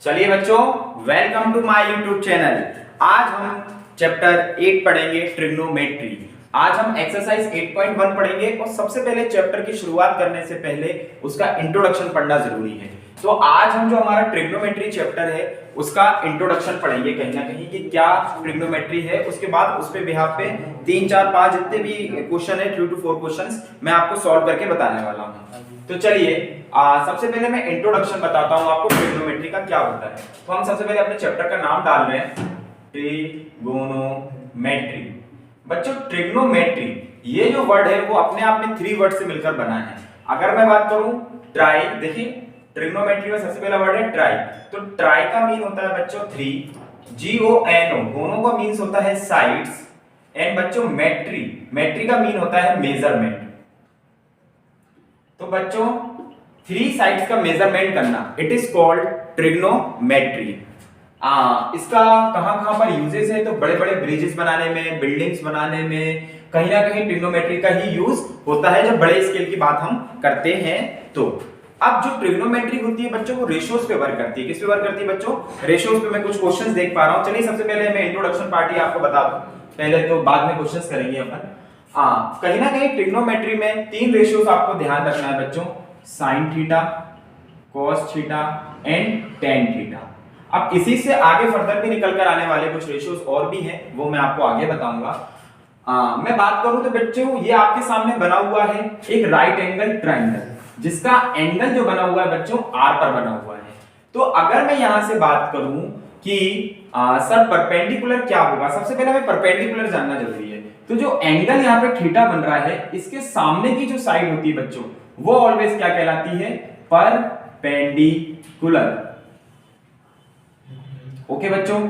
चलिए बच्चों, welcome to my YouTube channel. आज हम चैप्टर 8 पढ़ेंगे, ट्रिग्नोमेट्री। आज हम एक्सरसाइज 8.1 पढ़ेंगे और सबसे पहले चैप्टर की शुरुआत करने से पहले उसका इंट्रोडक्शन पढ़ना जरूरी है। तो आज हम जो हमारा ट्रिग्नोमेट्री चैप्टर है उसका इंट्रोडक्शन पढ़ेंगे कहीं ना कहीं कि क्या ट्रिग्नोमेट्री है। उसके बाद उस पे बिहाफ पे 3 4 5 जितने भी क्वेश्चन है 3 to 4 क्वेश्चंस मैं आपको सॉल्व करके बताने वाला हूं। तो चलिए सबसे पहले मैं इंट्रोडक्शन बताता हूं आपको ट्रिग्नोमेट्री का क्या होता है। तो हम सबसे पहले अपने चैप्टर का नाम डाल रहे हैं ट्रिगोनोमेट्री। बच्चों ट्रिग्नोमेट्री ये जो वर्ड है वो अपने आप में 3 वर्ड से मिलकर बना है। अगर मैं बात करूं ट्राई, देखिए ट्रिग्नोमेट्री में सबसे पहला वर्ड है ट्राई। तो ट्राई का मीन होता है बच्चों 3, GONO गोनो का मीन्स होता है साइड्स, एंड बच्चों मेट्री का मीन होता है मेजरमेंट। तो बच्चों 3 साइड्स का मेजरमेंट करना, इट इज कॉल्ड ट्रिग्नोमेट्री। इसका कहां पर यूजेस है? तो बड़े बड़े ब्रिजेस बनाने में, बिल्डिंग्स बनाने में कहीं ना कहीं ट्रिग्नोमेट्री का ही यूज होता है जब बड़े स्केल की बात हम करते हैं। तो अब जो ट्रिग्नोमेट्री होती है बच्चों वो रेशियोज पे वर्क करती है। किस पे वर्क करती है बच्चों? रेशियोज पे। मैं कुछ क्वेश्चंस देख पा रहा हूं। चलिए सबसे पहले मैं इंट्रोडक्शन पार्ट ही आपको बता दूं, पहले तो बाद में क्वेश्चंस करेंगे अपन। कहीं ना कहीं ट्रिग्नोमेट्री में 3 रेशियोज आपको ध्यान रखना है बच्चों, sine theta, cos theta and tan theta. अब इसी से आगे फर्दर भी निकल कर आने वाले कुछ रेशियोज और भी हैं, वो मैं आपको आगे बताऊंगा। मैं बात करूं तो बच्चों ये आपके सामने बना हुआ है एक राइट एंगल ट्राइंगल, जिसका एंगल जो बना हुआ है बच्चों आर पर बना हुआ है। तो अगर मैं यहां से बात करूं कि सर परपेंडिकुलर क्या होगा, सबसे पहले हमें परपेंडिकुलर जानना जरूरी है। तो जो एंगल यहाँ पे थीटा बन रहा है, इसके सामने की जो साइड होती है बच्चों वो ऑलवेज क्या कहलाती है? परपेंडिकुलर। ओके बच्चों,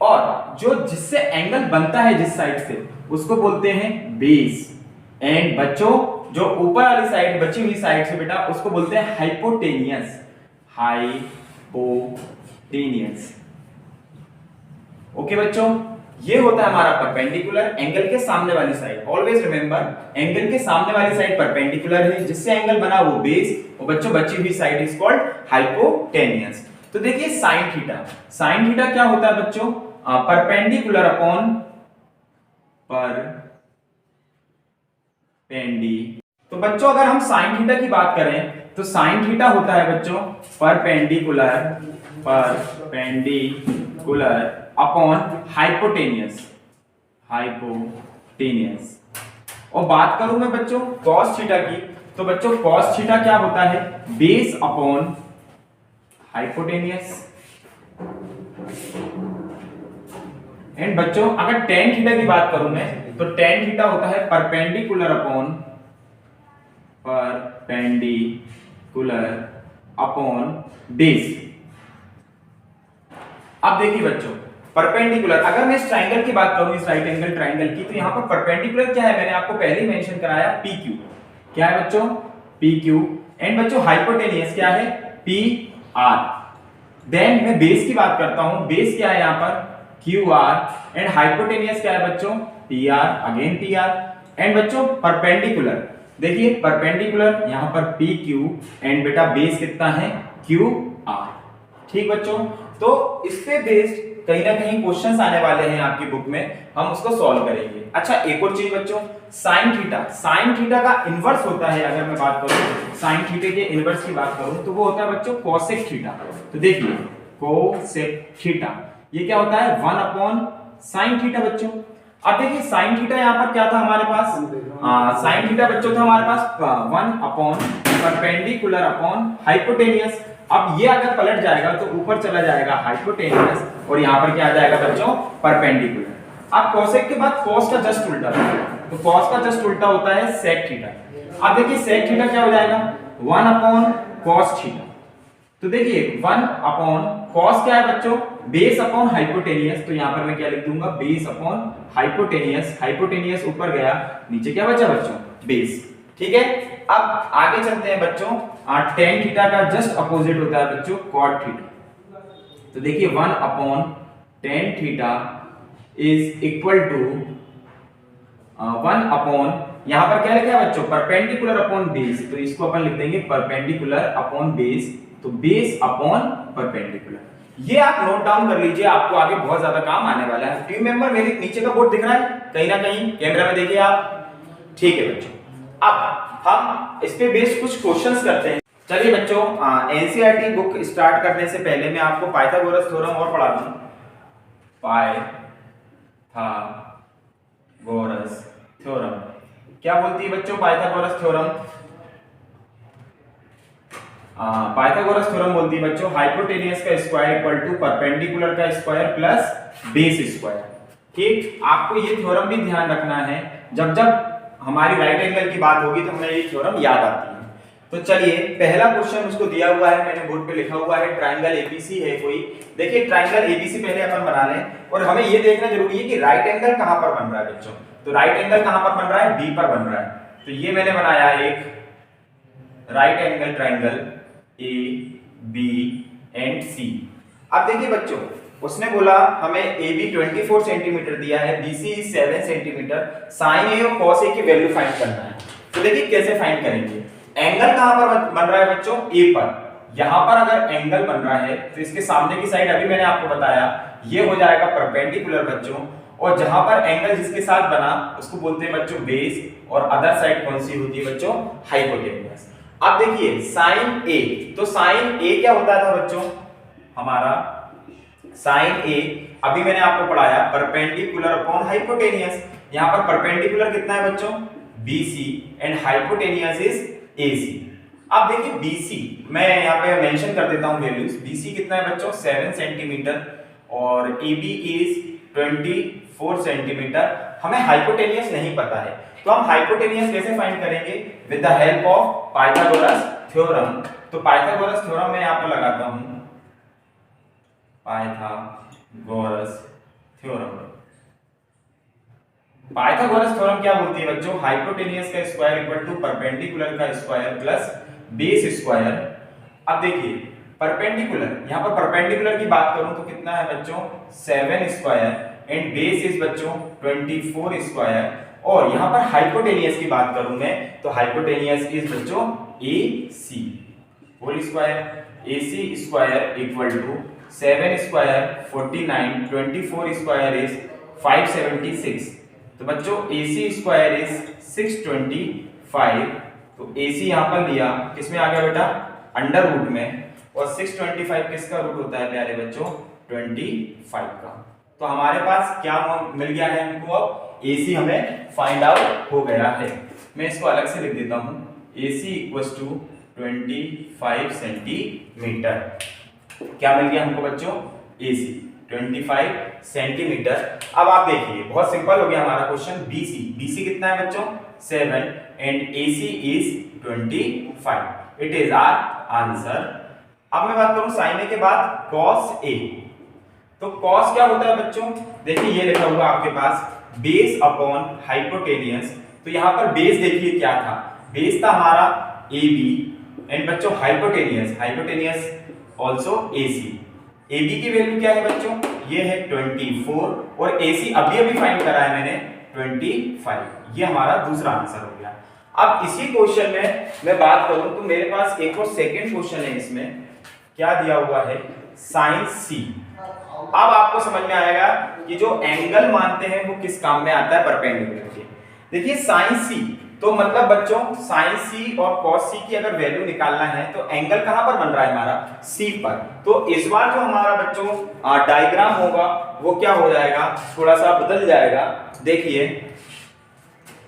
और जो जिससे एंगल बनता है जिस साइड से उसको बोलते हैं बेस। एंड बच्चों जो ऊपर वाली साइड बची हुई साइड से बेटा उसको बोलते हैं हाइपोटेनियस। हाइपोटेनियस। ओके बच्चों, ये होता है हमारा परपेंडिकुलर, एंगल के सामने वाली साइड। ऑलवेज रिमेंबर एंगल के सामने वाली साइड परपेंडिकुलर है, जिससे एंगल बना वो बेस, और बच्चों बची हुई साइड इज कॉल्ड हाइपोटेनियस। तो देखिए साइन थीटा, साइन थीटा क्या होता है बच्चों? Perpendicular upon perpendicular. तो बच्चों अगर हम साइन थीटा की बात करें तो साइन थीटा होता है बच्चों परपेंडिकुलर अपॉन हाइपोटेनियस। और बात करूं मैं बच्चों कॉस थीटा की, तो बच्चों कॉस थीटा क्या होता है? Base upon hypotenuse. एंड बच्चों अगर टेन थीटा की बात करूं मैं तो टेन थीटा होता है परपेंडिकुलर अपॉन बेस। अब देखिए बच्चों परपेंडिकुलर, अगर मैं इस ट्राइंगल की बात करूं, इस राइट एंगल ट्राइंगल की, तो यहां पर परपेंडिकुलर क्या है? मैंने आपको पहले ही मेंशन कराया PQ। क्या है बच्चों? PQ। एंड बच्चों हाइपोटेनियस क्या है? PR। देन मैं बेस की बात करता हूं, बेस क्या है यहां पर? QR। एंड हाइपोटेनियस क्या है बच्चों? PR, again PR। एंड बच्चों परपेंडिकुलर, देखिए परपेंडिकुलर यहां पर PQ एंड बेटा बेस कितना है? QR। ठीक बच्चों, तो इस पे बेस्ड कहीं ना कहीं क्वेश्चंस आने वाले हैं आपकी बुक में, हम उसको सॉल्व करेंगे। अच्छा एक और चीज बच्चों, साइन थीटा, साइन थीटा का इनवर्स होता है। अगर मैं बात करूं साइन थीटा के इनवर्स की बात करूं तो वो होता है बच्चों कोसेक थीटा। तो देखिए कोसेक थीटा ये क्या होता है? 1 अपॉन साइन थीटा बच्चों। अब देखिए साइन थीटा यहाँ पर क्या था हमारे पास? साइन थीटा बच्चों था हमारे पास 1 अपॉन परपेंडिकुलर अपॉन हाइपोटेनियस। अब ये अगर पलट जाएगा तो ऊपर चला जाएगा हाइपोटेनियस, और यहाँ पर क्या आ जाएगा बच्चों? परपेंडिकुलर। अब कोसेक के बाद कॉस का जस्ट उल्टा, तो कॉस का जस्ट उल्टा होता है सेक थीटा। अब देखिए सेक थीटा क्या हो जाएगा? 1 अपॉन कॉस थीटा। तो देखिए 1 अपॉन कॉस क्या है बच्चों? Base upon hypotenuse. तो यहां पर मैं क्या लिख दूंगा? Base upon hypotenuse. हाइपोटेनियस ऊपर गया, नीचे क्या बचा बच्चों? बेस। ठीक है, अब आगे चलते हैं बच्चों। टेन थीटा का जस्ट अपोजिट होता है बच्चों कॉट थीटा। तो देखिए 1 upon tan theta is equal to 1 upon, यहां पर क्या लिखा है बच्चों? Perpendicular upon base. तो इसको अपन लिख देंगे परपेंडिकुलर अपॉन बेस, तो बेस अपॉन परपेंडिकुलर। ये आप नोट डाउन कर लीजिए, आपको आगे बहुत ज्यादा काम आने वाला है। टीम मेंबर मेरे नीचे का बोर्ड दिख रहा है कहीं ना कहीं, कैमरा में देखिए आप, ठीक है बच्चों। अब हम इस पे बेस्ड कुछ क्वेश्चंस करते हैं। चलिए बच्चों, एनसीईआरटी बुक स्टार्ट करने से पहले मैं आपको पाइथागोरस थ्योरम और पढ़ा दूं। पाइथागोरस थ्योरम क्या बोलती है बच्चों? पाइथागोरस थ्योरम, पाइथागोरस थ्योरम बोलती है बच्चों हाइपोटेनियस का स्क्वायर इक्वल टू परपेंडिकुलर का स्क्वायर प्लस बेस स्क्वायर। ठीक, आपको ये थ्योरम भी ध्यान रखना है, जब जब हमारी राइट एंगल की बात होगी तो हमें ये थ्योरम याद आती है। तो चलिए, पहला क्वेश्चन उसको दिया हुआ है, मैंने बोर्ड पे लिखा हुआ है ट्रायंगल एबीसी है कोई। देखिए ट्रायंगल एबीसी पहले अपन बना लें, और हमें ये देखना जरूरी है कि राइट एंगल कहां पर बन रहा है बच्चों। तो राइट एंगल कहां पर बन रहा है? बी पर बन रहा है। तो ये मैंने बनाया एक right angle triangle A B and C. अब देखिए बच्चों, उसने बोला हमें ए बी 24 सेंटीमीटर दिया है, बी सी 7 सेंटीमीटर, साइन ए और कॉस ए की वैल्यू फाइंड करना है। तो देखिए कैसे फाइंड करेंगे। एंगल कहां पर बन रहा है बच्चों? ए पर। यहां पर अगर एंगल बन रहा है तो इसके सामने की साइड अभी मैंने आपको बताया ये हो जाएगा परपेंडिकुलर बच्चों, और जहां पर एंगल जिसके साथ बना उसको बोलते हैं बच्चों बेस, और अदर साइड कौन सी होती है बच्चों? हाइपोटेन्यूस। अब देखिए साइन ए, तो साइन ए क्या होता था बच्चों हमारा? साइन ए अभी मैंने आपको पढ़ाया परपेंडिकुलर अपॉन हाइपोटेनियस। यहां पर परपेंडिकुलर कितना है बच्चों? BC and hypotenuse is AC। अब देखिए BC मैं यहां पे मेंशन कर देता हूं वैल्यूज। BC कितना है बच्चों? 7 सेंटीमीटर, और AB इज 24 सेंटीमीटर। हमें हाइपोटेनियस नहीं पता है, तो हम हाइपोटेनियस कैसे फाइंड करेंगे? With the help of Pythagoras theorem. तो पाइथागोरस थ्योरम मैं यहां पर लगाता हूं, पाइथागोरस थ्योरम। पाइथागोरस थ्योरम क्या बोलती है बच्चों? हाइपोटेनियस का स्क्वायर इक्वल टू परपेंडिकुलर का स्क्वायर प्लस बेस स्क्वायर। अब देखिए परपेंडिकुलर, यहां पर परपेंडिकुलर की बात करूं तो कितना है बच्चों? 7 स्क्वायर, एंड बेस इज बच्चों 24 स्क्वायर। और यहां पर हाइपोटेनियस की बात करूं मैं तो हाइपोटेनियस इज बच्चों AC whole square. AC square equal to 7 square 49, 24 square is 576। तो बच्चों AC स्क्वायर इज 625। तो AC यहां पर लिया, किसमें आ गया बेटा? अंडर रूट में, और 625 किसका रूट होता है प्यारे बच्चों? 25 का। तो हमारे पास क्या मिल गया है हमको? अब AC हमें फाइंड आउट हो गया है। मैं इसको अलग से लिख देता हूं, AC इक्वल्स टू 25 सेंटीमीटर। क्या मिल गया हमको बच्चों? AC 25 centimetre. अब आप देखिए बहुत सिंपल हो गया हमारा क्वेश्चन। BC कितना है बच्चों? 7 and AC is 25। It is our answer. अब मैं बात करूं साइन ए के बाद cos A। तो cos क्या होता है बच्चों? देखिए ये लिखा हुआ आपके पास बेस अपॉन हाइपोटेनियस। तो यहां पर बेस देखिए क्या था? बेस था हमारा AB, एंड बच्चों हाइपोटेनियस आल्सो AC। AB की वैल्यू क्या है बच्चों? ये है 24, और AC अभी फाइंड करा है मैंने 25। ये हमारा दूसरा आंसर हो गया। अब इसी क्वेश्चन में मैं बात करूं तो मेरे पास एक और सेकंड क्वेश्चन है। इसमें क्या दिया हुआ है? Sine C। अब आपको समझ में आएगा कि जो एंगल मानते हैं वो किस काम में आता है परपेंडिकुलर के। देखिए साइन C, तो मतलब बच्चों साइन C और cos C की अगर वैल्यू निकालना है तो एंगल कहां पर बन रहा है हमारा? C पर। तो इस बार जो हमारा बच्चों डायग्राम होगा वो क्या हो जाएगा? थोड़ा सा बदल जाएगा। देखिए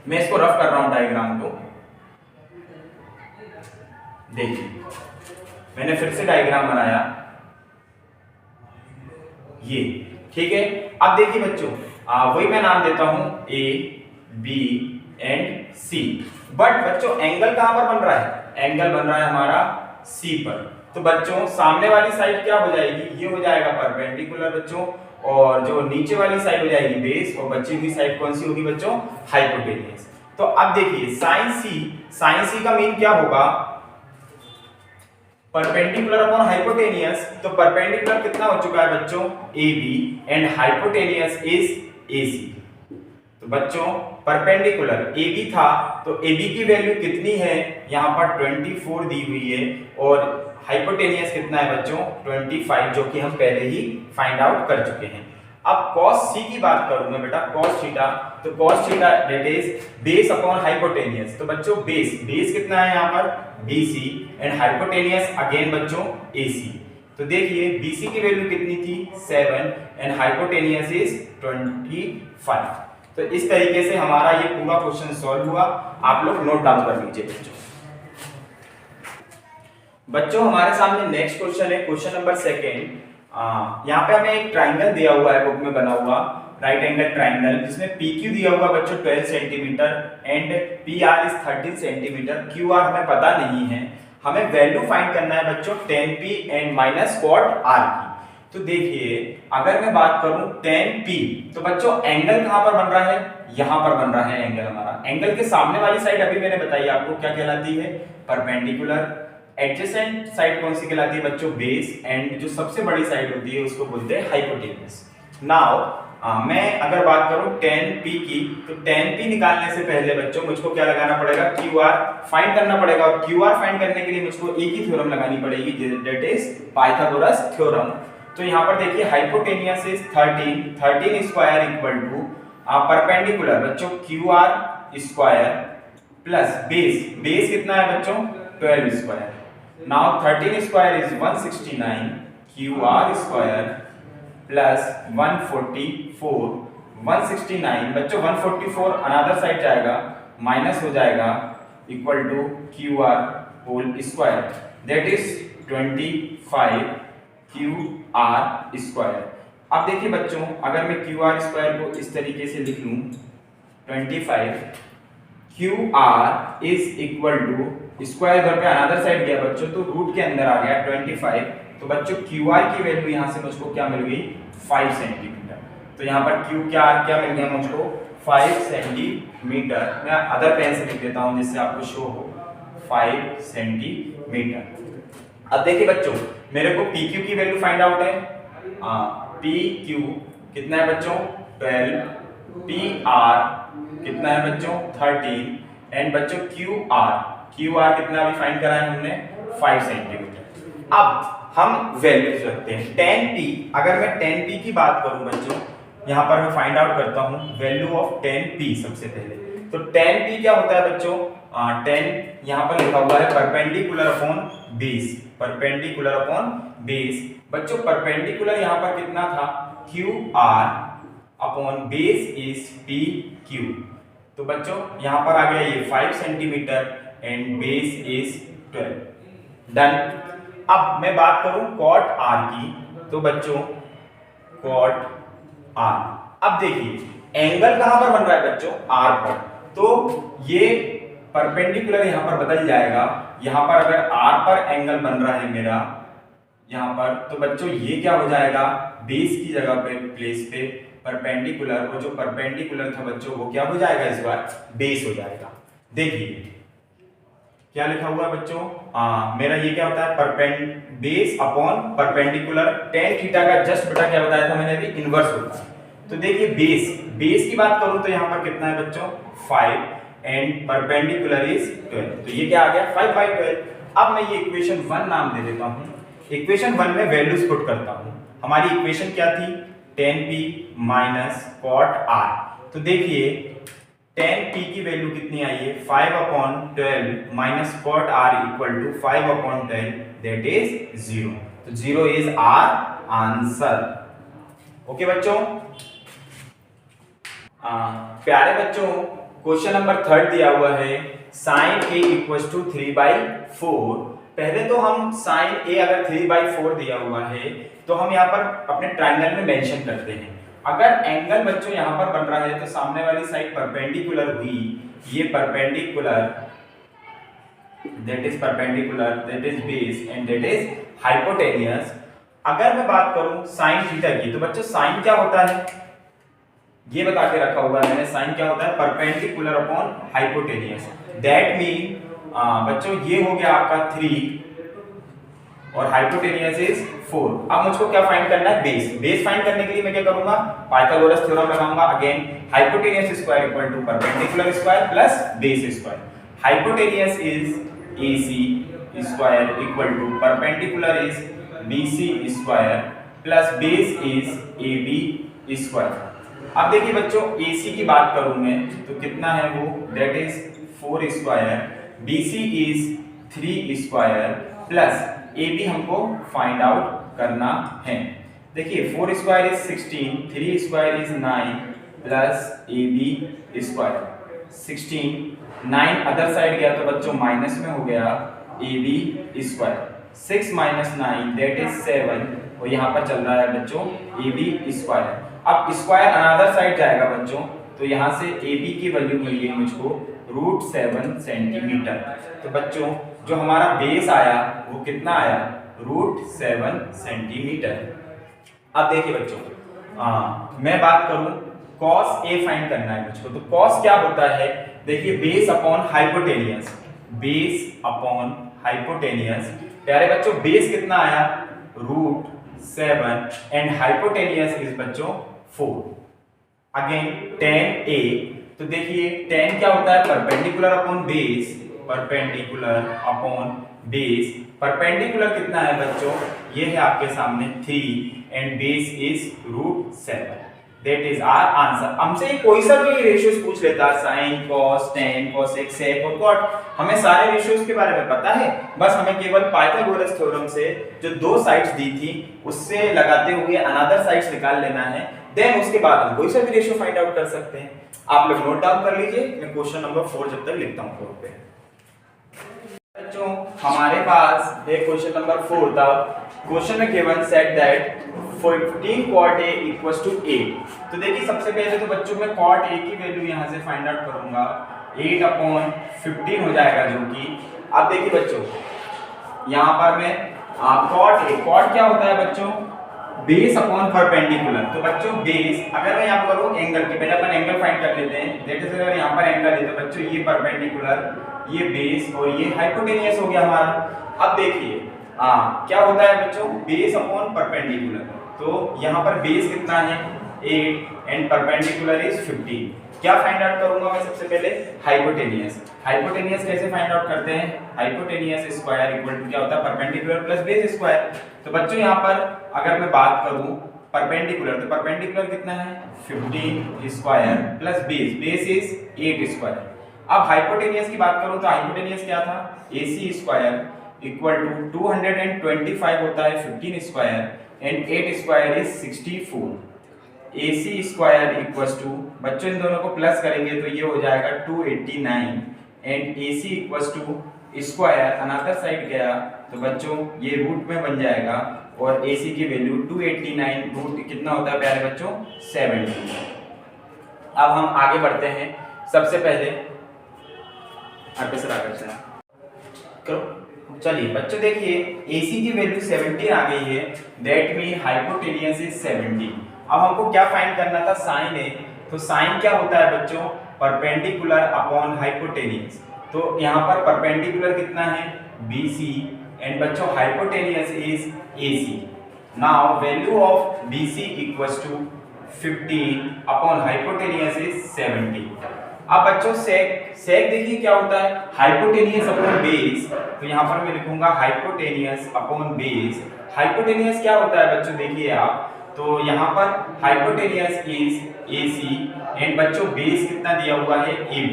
मैं इसको रफ कर रहा हूं डायग्राम को। देखिए मैंने फिर से डायग्राम बनाया, ये ठीक है। अब देखिए बच्चों वही मैं नाम देता हूं A B and C। But बच्चों एंगल कहां पर बन रहा है? एंगल बन रहा है हमारा C पर। तो बच्चों सामने वाली साइड क्या हो जाएगी? ये हो जाएगा परपेंडिकुलर बच्चों, और जो नीचे वाली साइड हो जाएगी बेस, और बची हुई साइड कौन सी होगी बच्चों? हाइपोटेनियस। तो अब देखिए साइन C का मीन क्या होगा? Perpendicular upon hypotenuse. तो परपेंडिकुलर कितना हो चुका है बच्चों? AB, and hypotenuse is AC। तो बच्चों परपेंडिकुलर AB था, तो AB की वैल्यू कितनी है? यहां पर 24 दी हुई है, और हाइपोटेनियस कितना है बच्चों 25, जो कि हम पहले ही फाइंड आउट कर चुके हैं। अब cos c की बात करूं मैं बेटा, cos थीटा, तो cos theta that is base upon hypotenuse. तो बच्चों बेस कितना है यहाँ पर BC एंड हाइपोटेनियस अगेन बच्चों AC। तो देखिए BC की वैल्यू कितनी थी 7 एंड हाइपोटेनियस इज 25। तो इस तरीके से हमारा ये पूरा क्वेश्चन सॉल्व हुआ। आप लोग नोट डाउन कर लीजिए बच्चों। बच्चों हमारे सामने नेक्स्ट क्वेश्चन है, क्वेश्चन नंबर 2। यहाँ पे हमें एक ट्राइंगल दिया हुआ है बुक में बना हुआ, राइट एंगल ट्राइंगल, जिसमें PQ दिया हुआ बच्चों 12 centimetre and PR is 13 centimetre. QR हमें पता नहीं है, हमें वैल्यू फाइंड करना है बच्चों tan P and minus cot R की। तो देखिए अगर मैं बात करूं tan P, तो बच्चों एंगल कहां पर बन रहा है, यहां पर बन रहा है एंगल हमारा। एंगल के सामने वाली साइड अभी मैंने बताई आपको क्या कहलाती है, परपेंडिकुलर। एडजेसेंट साइड कौन सी कहलाती है बच्चों, बेस। एंड जो सबसे बड़ी साइड होती है उसको बोलते हैं हाइपोटेन्यूस। नाउ मैं अगर बात करूं tan P की, तो tan P निकालने से पहले बच्चों मुझको क्या लगाना पड़ेगा, QR फाइंड करना पड़ेगा। और QR फाइंड करने के लिए मुझको एक ही थ्योरम लगानी पड़ेगी, दैट इज पाइथागोरस थ्योरम। तो यहाँ पर देखिए hypotenuse is 13 square equal to perpendicular बच्चों QR स्क्वायर प्लस बेस कितना है बच्चों 12 square. Now 13 square is 169 QR square plus 144 169 बच्चों 144 अनदर साइड जाएगा माइनस हो जाएगा equal to QR whole square, that is 25 QR square. अब देखिए बच्चों अगर मैं QR स्क्वायर को इस तरीके से लिख लूं 25 QR is equal to square घर पे अनदर साइड गया बच्चों, तो रूट के अंदर आ गया 25। तो बच्चों QR की वैल्यू यहाँ से मुझको क्या मिल गई 5 सेंटीमीटर। तो यहाँ पर QR क्या मिल गया मुझको 5 सेंटीमीटर। मैं अदर पेन से लिख देता हूँ जिससे आपको शो हो 5 सेंटीमीटर। अब देखिए बच्चों मेरे को PQ की वैल्यू फाइंड आउट है। PQ कितना है बच्चों 12, PR कितना है बच्चों 13 एंड बच्चों QR कितना अभी फाइंड करा है हमने 5 सेंटीमीटर। अब हम वैल्यूज रखते हैं tan P। अगर मैं tan P की बात करूं बच्चों, यहां पर मैं फाइंड आउट करता हूं वैल्यू ऑफ tan P सबसे पहले। तो tan P क्या होता है बच्चों, tan यहां पर लिखा हुआ है perpendicular upon base, perpendicular upon base. बच्चों परपेंडिकुलर यहां पर कितना था QR upon base is PQ। तो बच्चों यहां पर आ गया ये 5 centimetre and base is 12। Done. अब मैं बात करूं cot R की, तो बच्चों cot R, अब देखिए एंगल कहां पर बन रहा है बच्चों R पर, तो ये परपेंडिकुलर यहां पर बदल जाएगा। यहां पर अगर R पर एंगल बन रहा है मेरा यहां पर, तो बच्चों ये क्या हो जाएगा बेस की जगह पे प्लेस पे परपेंडिकुलर, और जो परपेंडिकुलर था बच्चों वो क्या हो जाएगा इस बार बेस हो जाएगा। देखिए क्या लिखा हुआ है बच्चों, मेरा ये क्या होता है base upon perpendicular, tan theta का जस्ट बेटा क्या बताया था मैंने अभी इनवर्स होता है। तो देखिए बेस की बात करूं तो यहां पर कितना है बच्चों 5 एंड परपेंडिकुलर इज 12। तो ये क्या आ गया 5 by 12। अब मैं ये इक्वेशन 1 नाम दे देता हूं। इक्वेशन 1 में वैल्यूज पुट करता हूं। हमारी इक्वेशन क्या थी tan P minus cot R। तो देखिए tan P की वैल्यू कितनी आई है 5/12 minus cot R equal to 5/12 that is 0। तो 0 इज आर आंसर। ओके बच्चों, प्यारे बच्चों क्वेश्चन नंबर 3 दिया हुआ है sin A इक्वल टू 3/4। पहले तो हम sin A अगर 3/4 दिया हुआ है तो हम यहाँ पर अपने ट्राइंगल में मेंशन करते हैं। अगर एंगल बच्चों यहाँ पर बन रहा है तो सामने वाली साइड परपेंडिकुलर हुई, ये perpendicular that is perpendicular that is base and that is hypotenuse. अगर मैं बात करूं sin थीटा की, तो बच्चों sin क्या होता है ये बता के रखा हुआ है मैंने। sin क्या होता है perpendicular upon hypotenuse. That mean बच्चों ये हो गया आपका 3 और हाइपोटेनियस इज 4। अब मुझको क्या फाइंड करना है बेस फाइंड करने के लिए मैं क्या करूंगा पाइथागोरस थ्योरम लगाऊंगा। Again hypotenuse square equal to perpendicular square plus base square. Hypotenuse is AC square equal to perpendicular is BC square plus base is AB square. अब देखिए बच्चों AC की बात करूं मैं तो कितना है वो, that is 4 square, BC is 3 square plus AB हमको फाइंड आउट करना है। देखिए 4 square is 16, 3 square is 9 plus AB square 16, 9 other side गया तो बच्चों माइनस में हो गया AB square, 6 minus 9 that is 7 और यहाँ पर चल रहा है बच्चों AB स्क्वायर। अब स्क्वायर अनदर साइड जाएगा बच्चों तो यहाँ से AB की वैल्यू मिल गई मुझको √7 सेंटीमीटर। तो बच्चों जो हमारा बेस आया वो कितना आया, √7 सेंटीमीटर। अब देखिए बच्चों मैं बात करूं cos A फाइंड करना है मुझको, तो cos क्या होता है, देखिए base upon hypotenuse, base upon hypotenuse. प्यारे बच्चों बेस कितना आया √7 एंड हाइपोटेनियस इज बच्चों 4। अगेन tan A, तो देखिए tan क्या होता है, perpendicular upon base, perpendicular upon base. Perpendicular कितना है बच्चों, ये है आपके सामने 3 and base is √7, that is our answer. हमसे कोई सा भी रेशियोज पूछ लेता, sin, cos, tan, cosec, sec और cot, हमें सारे रेशियोज के बारे में पता है, बस हमें केवल पाइथागोरस थ्योरम से जो दो साइड्स दी थी उससे लगाते हुए अनदर साइड्स निकाल लेना है, देन उसके बाद हम कोई सा भी रेशियो फाइंड आउट कर सकते हैं। आप लोग नोट डाउन कर लीजिए, मैं क्वेश्चन नंबर 4 जब तक लिखता हूं बोर्ड पे। बच्चों हमारे पास है क्वेश्चन नंबर 4 था। क्वेश्चन में given set that 15 cot A equals to 8। तो देखिए सबसे पहले तो बच्चों मैं cot A की वैल्यू यहां से फाइंड आउट करूंगा, 8/15 हो जाएगा जो कि, अब देखिए बच्चों यहां पर मैं cot A, cot क्या होता है बच्चों, बेस अपॉन परपेंडिकुलर। तो बच्चों बेस अगर मैं यहां करूं एंगल की, पहले अपन एंगल फाइंड कर लेते हैं, दैट इज अगर यहां पर एंगल है तो बच्चों ये परपेंडिकुलर, ये बेस और ये हाइपोटेनियस हो गया हमारा। अब देखिए क्या होता है बच्चों, बेस अपॉन परपेंडिकुलर, तो यहाँ पर बेस कितना है 8 एंड परपेंडिकुलर इज 15। क्या फाइंड आउट करूंगा मैं सबसे पहले, हाइपोटेनियस। हाइपोटेनियस कैसे फाइंड आउट करते हैं, हाइपोटेनियस स्क्वायर इक्वल टू क्या होता है, परपेंडिकुलर प्लस बेस स्क्वायर। तो बच्चों यहाँ पर अगर मैं बात करूं परपेंडिकुलर, तो परपेंडिकुलर कितना है 15 square plus base, base is 8 square. अब हाइपोटेनियस की बात करूं तो हाइपोटेनियस क्या था, AC स्क्वायर इक्वल टू 225 होता है 15 square and 8 square is 64। AC square equals to, बच्चों इन दोनों को प्लस करेंगे तो ये हो जाएगा 289 and AC equals to square another side गया तो बच्चों ये रूट में बन जाएगा और AC की वैल्यू 289 रूट कितना होता है प्यारे बच्चों 70। अब हम आगे बढ़ते हैं, सबसे पहले करो, चलिए बच्चों देखिए AC की वैल्यू 70 आ गई है, दैट मीन हाइपोटेनियस इज 70। अब हमको क्या फाइंड करना था, साइन है, तो साइन क्या होता है बच्चों, परपेंडिकुलर अपॉन हाइपोटेनियस। तो यहाँ पर परपेंडिकुलर कितना है BC एंड बच्चों hypotenuse is AC। Now value of BC equals to 15 upon hypotenuse is 70। अब बच्चों सेक देखिए क्या होता है, हाइपोटेनियस अपॉन बेस, तो यहाँ पर मैं लिखूंगा हाइपोटेनियस अपॉन बेस। हाइपोटेनियस क्या होता है बच्चों, देखिए आप, तो यहाँ पर हाइपोटेनियस इज AC एंड बच्चों बेस कितना दिया हुआ है AB।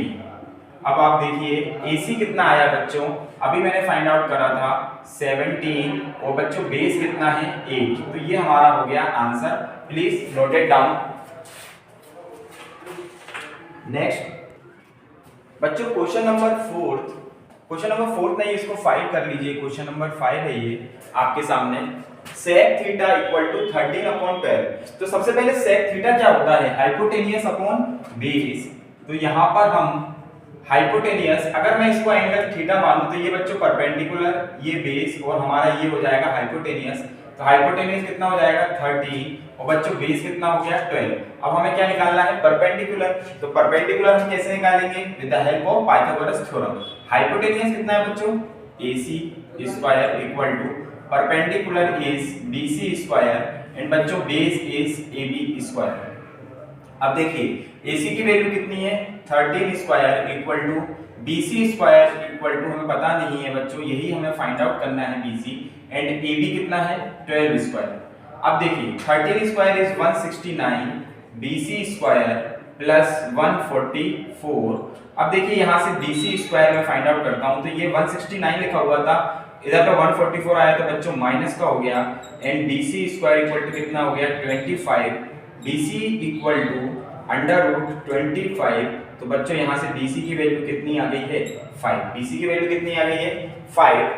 अब आप देखिए AC कितना आया बच्चों, अभी मैंने फाइंड आउट करा था 17 और बच्चों बेस कितना है 8, तो ये हमारा हो गया answer, please note it down. Next बच्चों क्वेश्चन नंबर 4, क्वेश्चन नंबर 4 नहीं इसको 5 कर लीजिए, क्वेश्चन नंबर 5 है ये आपके सामने, sec थीटा इक्वल टू 13/12। तो सबसे पहले sec थीटा क्या होता है, हाइपोटेनियस अपॉन बेस। तो यहाँ पर हम हाइपोटेनियस, अगर मैं इसको एंगल थीटा मानूं तो ये बच्चों परपेंडिकुलर, ये बेस और हमारा ये हो जाएगा हाइपोटेनियस। तो हाइपोटेनियस कितना हो जाएगा 30 और बच्चों बेस कितना हो गया 12। अब हमें क्या निकालना है, परपेंडिकुलर। तो परपेंडिकुलर हम कैसे निकालेंगे, with the help of Pythagoras theorem. Hypotenuse कितना है बच्चों, AC square equal to perpendicular is BC square and बच्चों बेस इज AB स्क्वायर। अब देखिए AC की वैल्यू कितनी है 13 square equal to BC square equal to, हमें पता नहीं है बच्चों, यही हमें फाइंड आउट करना है BC, एंड AB कितना है 12 स्क्वायर। अब देखिए 13 square is 169, BC square plus 144। अब देखिए यहाँ से BC स्क्वायर में फाइंड आउट करता हूँ, तो ये 169 लिखा हुआ था, इधर पे 144 आया तो बच्चों माइनस का हो गया, and BC square equal to कितना हो गया 25। BC equal to under root 25, तो बच्चों यहाँ से BC की वैल्यू कितनी आ गई है 5। BC की वैल्यू कितनी आ गई है 5।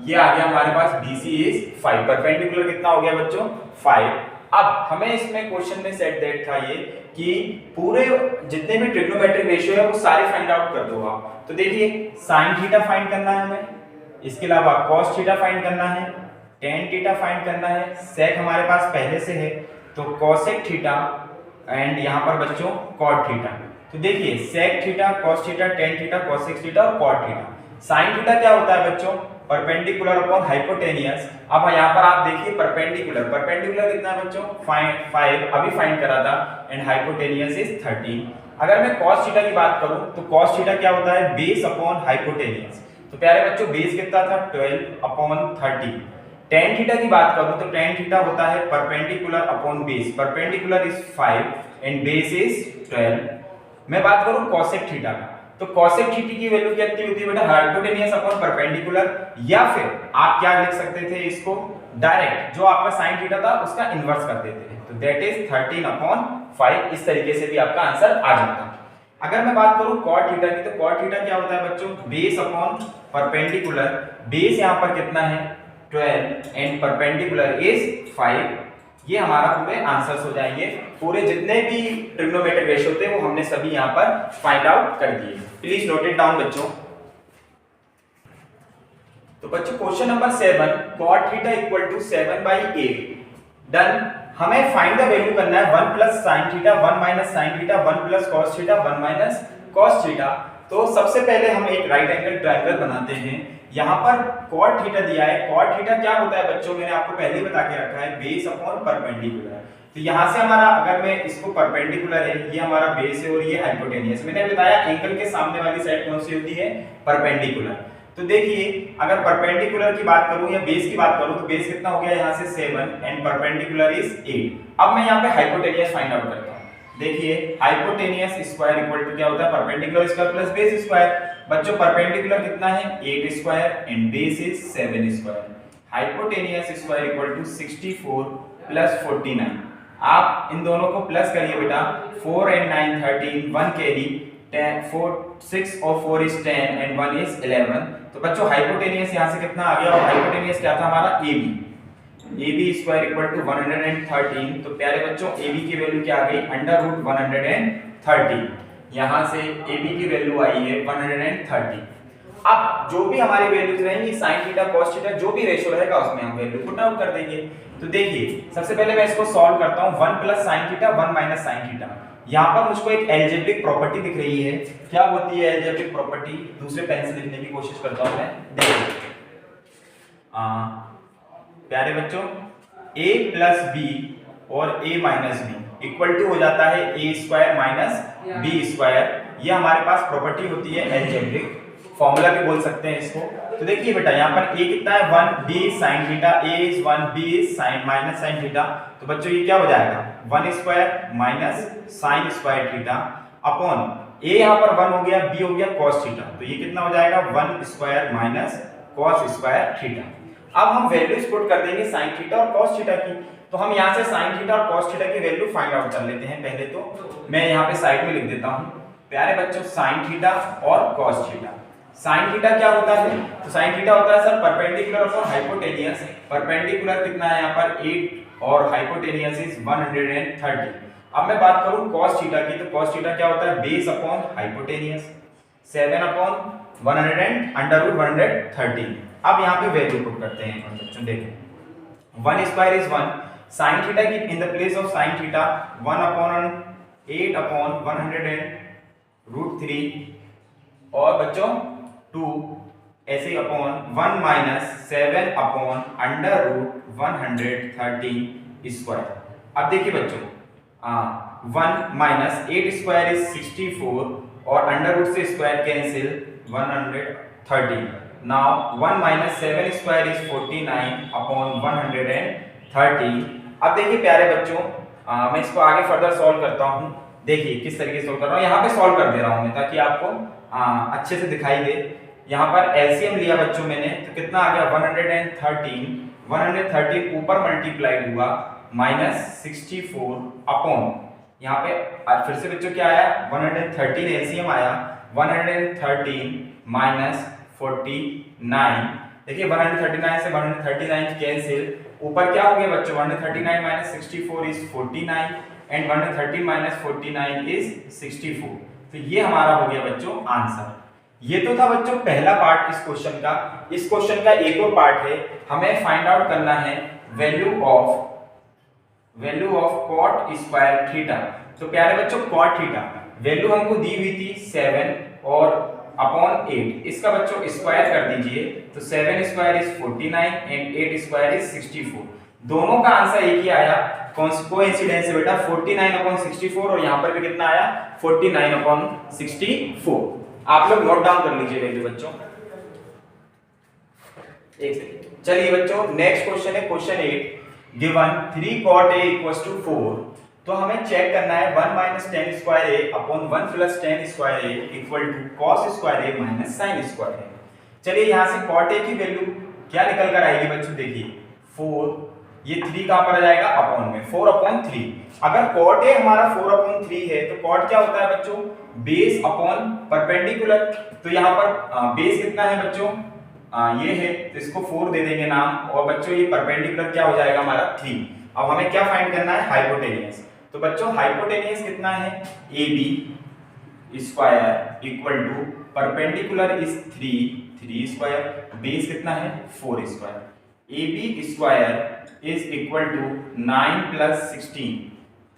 ये आ गया हमारे पास BC इज 5। परपेंडिकुलर कितना हो गया बच्चों 5। अब हमें इसमें क्वेश्चन में सेट दैट था ये कि पूरे जितने भी ट्रिग्नोमेट्रिक रेशियो है वो सारे फाइंड आउट कर दो आप। तो देखिए sin थीटा फाइंड करना है हमें, इसके अलावा cos थीटा फाइंड करना है, tan थीटा फाइंड करना है, sec हमारे पास पहले से है तो cosec थीटा, एंड यहाँ पर बच्चों cot थीटा। तो देखिए sec theta, cos theta, tan theta, cosec theta और cot थीटा। sin थीटा क्या होता है बच्चों परपेंडिकुलर अपॉन हाइपोटेनियस। अब यहाँ पर आप देखिए परपेंडिकुलर, परपेंडिकुलर कितना है बच्चों 5 अभी फाइंड करा था, एंड हाइपोटेनियस इज 13। अगर मैं cos थीटा की बात करूं तो cos थीटा क्या होता है बेस अपॉन हाइपोटेनियस। तो प्यारे बच्चों बेस कितना था 12 अपॉन 30। tan थीटा की बात करूं तो tan थीटा होता है perpendicular upon base, perpendicular is 5 and base is 12। मैं बात करूं cosec थीटा का, तो cosec थीटा की वैल्यू कितनी होती है बेटा हाइपोटेनियस अपॉन परपेंडिकुलर, या फिर आप क्या लिख सकते थे इसको डायरेक्ट जो आपका sin थीटा था उसका इन्वर्स कर देते थे, तो दैट इज 13 अपॉन 5। इस तरीके से भी आपका आंसर आ जाता। अगर मैं बात करूं cot थीटा की, तो cot थीटा क्या होता है बच्चों बेस अपॉन परपेंडिकुलर, बेस यहां पर कितना है 12 एंड परपेंडिकुलर इज 5। ये हमारा पूरे आंसर्स हो जाएंगे, पूरे जितने भी ट्रिग्नोमेट्रिक रेशियो थे वो हमने सभी यहाँ पर फाइंड आउट कर दिए। प्लीज नोट इट डाउन बच्चों। तो बच्चों question number 7, cot theta equal to 7/8 done. हमें फाइंड द वैल्यू करना है 1 plus sin theta 1 minus sin theta 1 plus cos theta 1 minus cos theta. तो सबसे पहले हम एक राइट एंगल ट्रायंगल बनाते हैं। यहाँ पर cot थीटा दिया है, cot थीटा क्या होता है बच्चों मैंने आपको पहले ही बता के रखा है बेस अपॉन परपेंडिकुलर। तो यहाँ से हमारा अगर मैं इसको परपेंडिकुलर है, ये हमारा बेस है और ये हाइपोटेनियस। मैंने बताया एंगल के सामने वाली साइड कौन सी होती है परपेंडिकुलर। तो देखिए अगर परपेंडिकुलर की बात करूं या बेस की बात करूं तो बेस कितना हो गया यहाँ से 7 एंड परपेंडिकुलर इज 8। अब मैं यहाँ पे हाइपोटेनियस फाइंड आउट करता हूँ। देखिए हाइपोटेनियस स्क्वायर इक्वल टू क्या होता है perpendicular square plus base square. बच्चों परपेंडिकुलर कितना है 8 square and base is 7 square. Hypotenuse square equal to 64 plus 49। आप इन दोनों को प्लस करिए बेटा, 4 एंड 9 13, 1 कैरी 10, 4 6 और 4 इज 10 एंड 1 इज 11। तो बच्चों हाइपोटेनियस यहाँ से कितना आ गया, और हाइपोटेनियस क्या था हमारा AB स्क्वायर इक्वल टू 113। तो प्यारे बच्चों AB की वैल्यू क्या आ गई अंडर रूट 130। यहाँ से AB की वैल्यू आई है 130। अब जो भी हमारी वैल्यूज रहेंगी sin थीटा cos थीटा जो भी रेशियो रहेगा उसमें हम वैल्यू पुट आउट कर देंगे। तो देखिए सबसे पहले मैं इसको सॉल्व करता हूँ। 1 plus sin theta 1 minus sin theta. यहाँ पर मुझको एक एल्जेब्रिक प्रॉपर्टी दिख रही है। क्या होती है एल्जेब्रिक प्रॉपर्टी, दूसरे पेन से लिखने की कोशिश करता हूँ मैं। देखिए प्यारे बच्चों a प्लस b और a minus b equal to हो जाता है a square minus b square. ये हमारे पास प्रॉपर्टी होती है एल्जेब्रिक, फॉर्मूला भी बोल सकते हैं इसको। तो देखिए बेटा यहाँ पर a कितना है 1 b sin theta, a is 1 b is sin minus sin theta. तो बच्चों ये क्या हो जाएगा 1 square minus sin square theta upon a यहाँ पर 1 हो गया, b हो गया cos थीटा। तो ये कितना हो जाएगा 1 square minus cos square theta. अब हम वैल्यूज पुट कर देंगे sin थीटा और cos थीटा की। तो हम यहाँ से sin थीटा और cos थीटा की वैल्यू फाइंड आउट कर लेते हैं। पहले तो मैं यहाँ पे साइड में लिख देता हूँ प्यारे बच्चों sin थीटा और cos थीटा। sin थीटा क्या होता है, तो sin थीटा होता है sir perpendicular upon hypotenuse. Perpendicular कितना है यहाँ पर 8 और हाइपोटेनियस इज 130। अब मैं बात करूँ cos थीटा की, तो cos थीटा क्या होता है base upon hypotenuse 7 upon 100 under root 130। अब यहाँ पे वैल्यू पुट करते हैं बच्चों। देखो 1 स्क्वायर इज 1, sin थीटा की in the place of sin theta 1 upon 8 upon 100√3 और बच्चों 2 ऐसे upon 1 minus 7 upon under root 113 square. अब देखिए बच्चों 1 माइनस 8 स्क्वायर इज 64 और अंडर रूट से square cancel 113। Now 1 minus 7 square is 49 upon 113। अब देखिए प्यारे बच्चों, मैं इसको आगे फर्दर सॉल्व करता हूँ। देखिए किस तरीके से सॉल्व कर रहा हूँ, यहाँ पे सॉल्व कर दे रहा हूँ मैं ताकि आपको अच्छे से दिखाई दे। यहाँ पर एलसीएम लिया बच्चों मैंने, तो कितना आ गया 113। 113 ऊपर मल्टीप्लाइड हुआ माइनस 64 अपॉन, यहाँ पे फिर से बच्चों क्या आया 113 एलसीएम आया 113 माइनस 49। देखिए 139 से 139 कैंसिल, ऊपर क्या हो गया बच्चों 139 minus 64 is 49 and 113 minus 49 is 64। तो ये हमारा हो गया बच्चों आंसर। ये तो था बच्चों पहला पार्ट इस क्वेश्चन का। इस क्वेश्चन का एक और पार्ट है, हमें फाइंड आउट करना है value of cot square theta. तो प्यारे बच्चों cot थीटा वैल्यू हमको दी हुई थी 7 और अपॉन 8, इसका बच्चों स्क्वायर कर दीजिए तो 7 square is 49 and 8 square is 64। दोनों का आंसर एक ही आया, कोइंसिडेंस है बेटा 49 अपॉन 64 और यहाँ पर भी कितना आया 49 अपॉन 64। आप लोग नोट डाउन कर लीजिए वैल्यू बच्चों। एक सेकंड, चलिए बच्चों नेक्स्ट क्वेश्चन है question 8। Given 3 cot a equals to 4, तो हमें चेक करना है 1 minus tan square a upon 1 plus tan square a equal to cos square a minus sin square a। चलिए यहाँ से cot a की वैल्यू क्या निकल कर आएगी बच्चों, देखिए 4, ये 3 कहाँ पर आ जाएगा अपॉन में 4 अपॉन 3। अगर cot a हमारा 4 अपॉन 3 है तो cot क्या होता है बच्चों बेस अपॉन परपेंडिकुलर। तो यहाँ पर बेस कितना है बच्चों ये है, तो इसको 4 दे देंगे नाम, और बच्चों ये परपेंडिकुलर क्या हो जाएगा हमारा 3। अब हमें क्या फाइंड करना है हाइपोटेनियस। तो बच्चों हाइपोटेनियस कितना है AB square equal to perpendicular is 3 square, base कितना है 4 square. AB square is equal to 9 plus 16,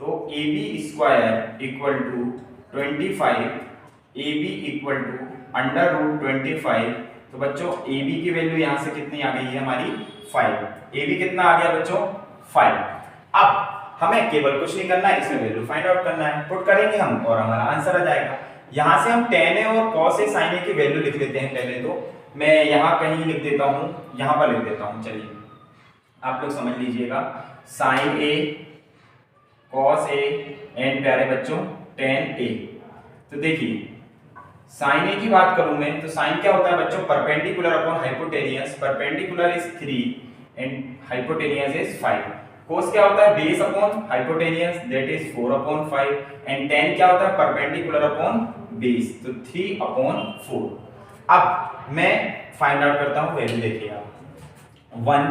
तो AB square equal to 25, AB equal to under root 25। तो बच्चों AB की वैल्यू यहां से कितनी आ गई है हमारी 5। AB कितना आ गया बच्चों 5। अब हमें केवल कुछ नहीं करना है, इसमें वैल्यू फाइंड आउट करना है, पुट करेंगे हम और हमारा आंसर आ जाएगा। यहां से हम tan a और cos a sin a की वैल्यू लिख लेते हैं। पहले तो मैं यहां कहीं लिख देता हूं, यहां पर लिख देता हूं, चलिए आप लोग समझ लीजिएगा sin a cos a and प्यारे बच्चों tan a। तो देखिए साइन ए की बात करूं मैं तो साइन क्या होता है बच्चों perpendicular upon hypotenuse, perpendicular is 3 and hypotenuse is 5। कोस क्या होता है base upon hypotenuse that is 4 upon 5 and tan क्या होता है परपेंडिकुलर अपॉन बेस, तो 3 अपॉन 4। अब मैं फाइंड आउट करता हूं वैल्यू, देखिए आप 1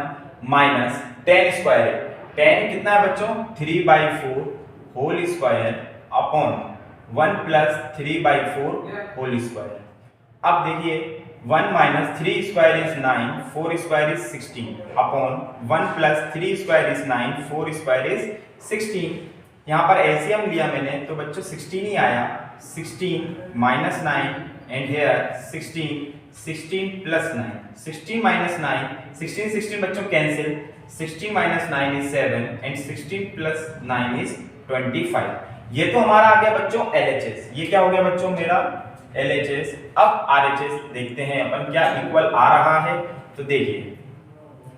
माइनस tan स्क्वायर है, tan कितना है बच्चों 3/4 whole square upon 1 plus 3/4 whole square. अब देखिए 1 minus 3 square is 9, 4 square is 16 upon 1 plus 3 square is 9, 4 square is 16। यहाँ पर एलसीएम लिया मैंने तो बच्चों 16 ही आया, 16 minus 9 and here 16 plus 9, 16 minus 9, 16 बच्चों cancel, 16 minus 9 is 7 and 16 plus 9 is 25। ये तो हमारा आ गया बच्चों LHS, ये क्या हो गया बच्चों मेरा LHS। अब RHS देखते हैं अपन क्या इक्वल आ रहा है। तो देखिए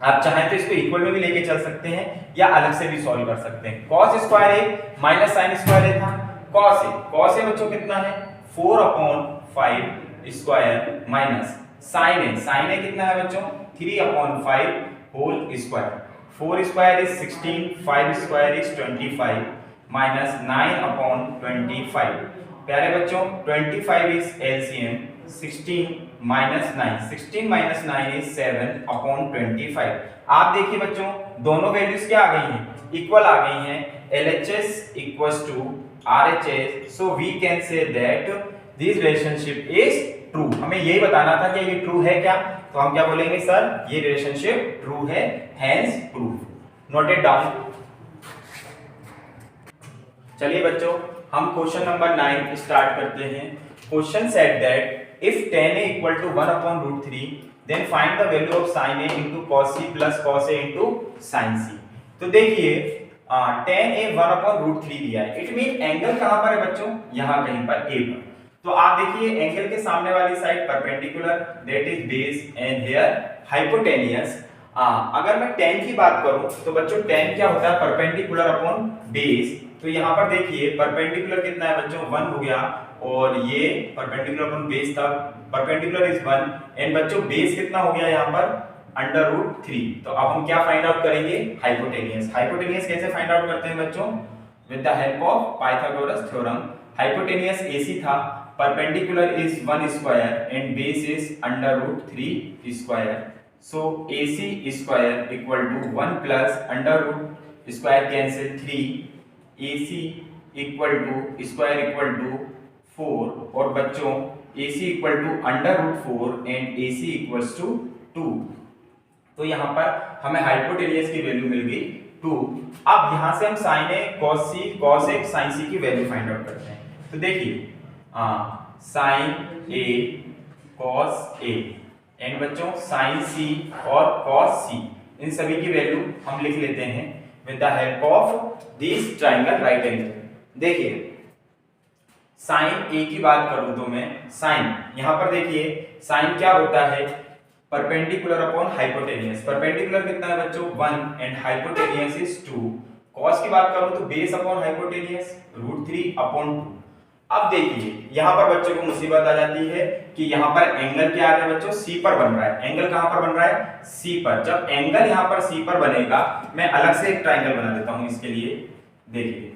आप चाहें तो इसको इक्वल में भी लेके चल सकते हैं या अलग से भी सॉल्व कर सकते हैं। cos square a minus sin square a था, cos a बच्चों कितना है 4 upon 5 square minus sin a कितना है बच्चों 3 upon 5 whole square, 4 square is 16, 5 square is 25 minus 9 upon 25। प्यारे बच्चों 25 is LCM, 16 minus 9, 16 minus 9 is 7 upon 25। आप देखिए बच्चों दोनों वैल्यूज क्या आ गई हैं इक्वल आ गई हैं, LHS equals to RHS, so we can say that this relationship is true. हमें यही बताना था कि ये ट्रू है क्या, तो हम क्या बोलेंगे सर ये रिलेशनशिप ट्रू है, hence proof. Note it down. चलिए बच्चों हम क्वेश्चन नंबर 9 स्टार्ट करते हैं। Question said that if tan a equal to 1 upon root 3 then find the value of sin a into cos c plus cos a into sin c। तो देखिए tan a 1 upon root 3 दिया है, it mean angle कहां पर है बच्चों यहाँ कहीं पर a पर। तो आप देखिए एंगल के सामने वाली side perpendicular that is base and here hypotenuse. अगर मैं tan की बात करूं तो बच्चों tan क्या होता है, परपेंडिकुलर अपॉन बेस। तो यहाँ पर देखिए परपेंडिकुलर कितना है बच्चों 1 हो गया, और ये परपेंडिकुलर अपॉन बेस था, परपेंडिकुलर इज 1 एंड बच्चों बेस कितना हो गया यहाँ पर √3। तो अब हम क्या फाइंड आउट करेंगे, हाइपोटेनियस। हाइपोटेनियस कैसे फाइंड आउट करते हैं बच्चों, with the help of Pythagoras theorem. Hypotenuse AC था, perpendicular is 1 square and base is √3 square. So AC square equal to 1 plus under square cancel 3, AC equal to square equal to 4, और बच्चों AC equal to √4 and AC equals to 2। तो यहाँ पर हमें hypotenuse की value मिल गई 2। अब यहाँ से हम sin A cos C cos A sin C की वैल्यू फाइंड आउट करते हैं। तो देखिए sin A cos A and बच्चों sin C और cos C, इन सभी की वैल्यू हम लिख लेते हैं with the help of this triangle right angle. देखिए sin A की बात करूं तो मैं sin, यहां पर देखिए sin क्या होता है, परपेंडिकुलर अपॉन हाइपोटेनियस। परपेंडिकुलर कितना है बच्चों 1 एंड हाइपोटेनियस इज 2। cos की बात करूं तो बेस अपॉन हाइपोटेनियस √3 अपॉन 2। अब देखिए यहां पर बच्चों को मुसीबत आ जाती है कि यहां पर एंगल क्या आ गया बच्चों, C पर बन रहा है। एंगल कहां पर बन रहा है, C पर। जब एंगल यहां पर C पर बनेगा, मैं अलग से एक ट्रायंगल बना देता हूं इसके लिए। देखिए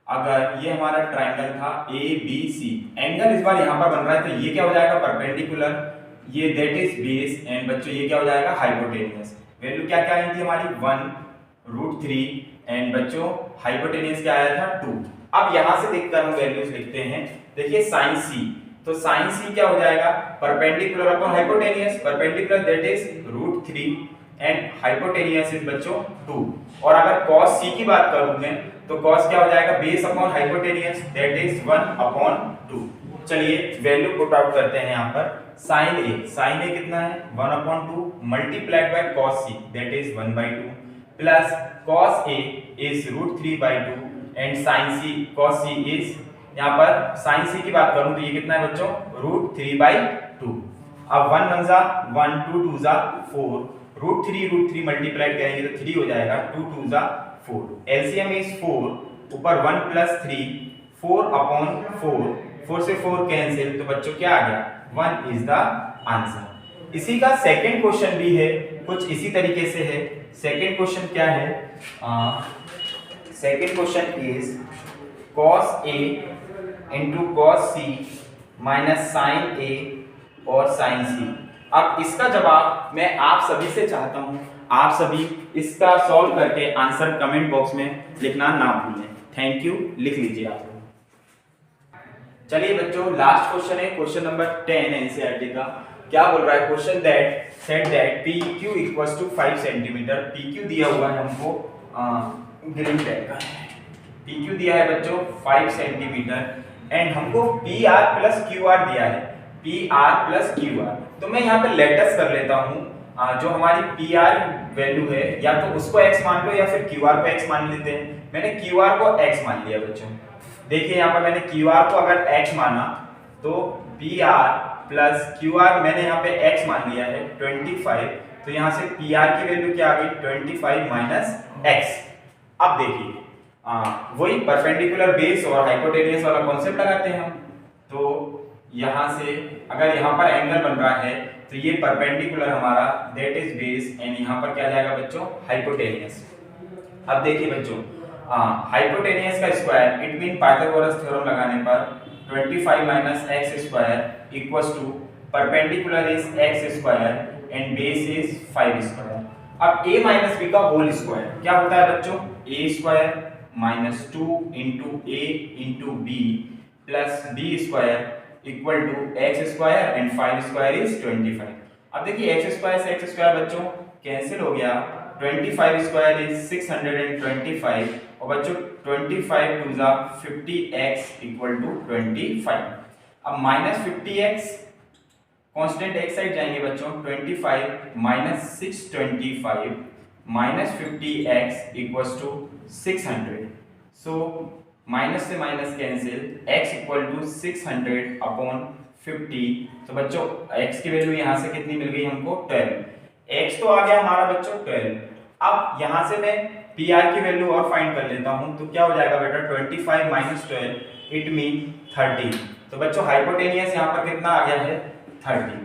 अगर ये हमारा ट्रायंगल था ABC, एंगल इस बार यहां पर बन रहा है, तो ये क्या हो जाएगा परपेंडिकुलर, ये दैट इज बेस एंड बच्चों ये क्या हो जाएगा हाइपोटेनियस। वैल्यू क्या क्या आई थी हमारी 1 √3 एंड बच्चों हाइपोटेनियस क्या आया था 2। अब यहां से देखकर हम वैल्यूज लिखते हैं। देखिए sin C, तो sin C क्या हो जाएगा, perpendicular upon hypotenuse, perpendicular that is √3 and hypotenuse is बच्चों 2। और अगर cos C की बात करूं मैं तो cos क्या हो जाएगा, base upon hypotenuse that is 1 upon 2। चलिए वैल्यू पुट आउट करते हैं यहां पर। sin A कितना है 1 upon 2 multiplied by cos C that is 1/2 plus cos A is √3/2 and sin C cos C is, यहाँ पर sin C की बात करूं तो ये कितना है बच्चों √3/2। अब 1 1 जा 1 2 2 जा 4, √3 मल्टीप्लाइड करेंगे तो 3 हो जाएगा, 2 2 जा 4, एलसीएम इज 4, ऊपर 1 + 3 4 अपॉन 4 से 4 कैंसिल, तो बच्चों क्या आ गया 1 इज द आंसर। इसी का सेकंड क्वेश्चन भी है, कुछ इसी तरीके से है। सेकंड क्वेश्चन क्या है, second question is cos A into cos C minus sin A और sin C। अब इसका जवाब मैं आप सभी से चाहता हूं, आप सभी इसका सॉल्व करके आंसर कमेंट बॉक्स में लिखना ना भूलें। थैंक यू, लिख लीजिए आप। चलिए बच्चों लास्ट क्वेश्चन है, क्वेश्चन नंबर 10 एनसीईआरटी का। क्या बोल रहा है, question that said that PQ equals to 5 centimetre. PQ दिया हुआ है हमको, ग्रीन टैग का PQ दिया है बच्चों 5 सेंटीमीटर एंड हमको PR प्लस QR दिया है, PR प्लस QR। तो मैं यहाँ पे लेटस कर लेता हूँ, जो हमारी PR वैल्यू है या तो उसको x मान लो या फिर QR को x मान लेते हैं। मैंने QR को x मान लिया बच्चों। देखिए यहाँ पर मैंने QR को अगर x माना तो PR प्लस QR मैंने यहाँ पे x मान लिया है 25, तो यहाँ से PR की वैल्यू क्या आ गई 25 माइनस x। अब देखिए वही परपेंडिकुलर बेस और हाइपोटेनियस वाला कॉन्सेप्ट लगाते हैं हम। तो यहाँ से अगर यहाँ पर एंगल बन रहा है तो ये परपेंडिकुलर हमारा दैट इज बेस एंड यहाँ पर क्या जाएगा बच्चों हाइपोटेनियस। अब देखिए बच्चों हाइपोटेनियस का square, it mean Pythagoras theorem लगाने पर 25 minus X square equals to perpendicular is X square and base is 5 square. अब a माइनस b का होल स्क्वायर क्या होता है बच्चों, a square minus 2 into a into b plus b square equal to X square and 5 square is 25। अब देखिए X square से X square बच्चों कैंसिल हो गया, 25 स्क्वायर इज 625 और बच्चों 25 टू जा 50x इक्वल टू 25। अब minus 50x constant x side जाएंगे बच्चों, 25 minus 625 minus 50x equals to 600। So minus से minus cancel, x equal to 600 upon 50। तो बच्चों x की वैल्यू यहाँ से कितनी मिल गई हमको 12, x तो आ गया हमारा बच्चों 12। अब यहाँ से मैं PR की वैल्यू और फाइंड कर लेता हूँ, तो क्या हो जाएगा बेटा 25 माइनस 12 इट मीन 30। तो बच्चों हाइपोटेनियस यहाँ पर कितना आ गया है 30।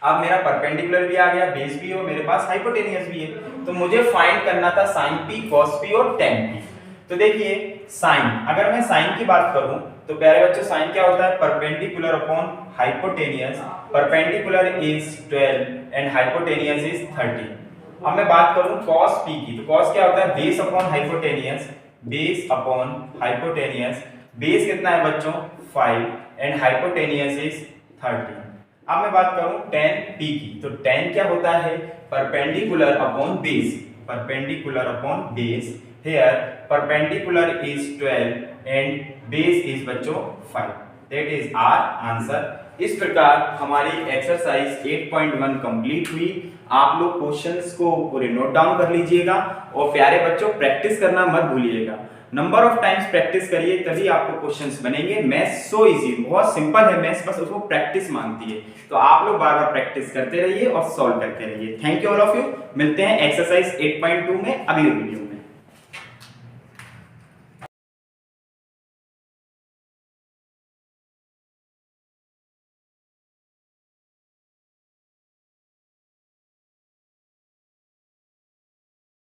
अब मेरा परपेंडिकुलर भी आ गया, बेस भी, और मेरे पास हाइपोटेनियस भी है। तो मुझे फाइंड करना था साइन p, cos p और tan p। तो देखिए साइन, अगर मैं साइन की बात करूं तो प्यारे बच्चों साइन क्या होता है perpendicular upon hypotenuse. Perpendicular is 12 and hypotenuse is 30। अब मैं बात करूं cos p की, तो cos क्या होता है base upon hypotenuse, base upon hypotenuse. Base कितना है बच्चों 5 एंड हाइपोटेनियस इज 30। अब मैं बात करूं tan p की, तो tan क्या होता है perpendicular upon base, perpendicular upon base. Here perpendicular is 12 and base is बच्चों 5। That is our answer. इस प्रकार हमारी एक्सरसाइज 8.1 कंप्लीट हुई। आप लोग क्वेश्चंस को पूरे नोट डाउन कर लीजिएगा और प्यारे बच्चों प्रैक्टिस करना मत भूलिएगा। नंबर ऑफ टाइम्स प्रैक्टिस करिए तभी आपको क्वेश्चंस बनेंगे। मैथ्स सो इजी, बहुत सिंपल है मैथ्स, बस उसको प्रैक्टिस मांगती है। तो आप लोग बार बार प्रैक्टिस करते रहिए और सॉल्व करते रहिए। Thank you all of you. मिलते हैं एक्सरसाइज 8.2 में अगली वीडियो में।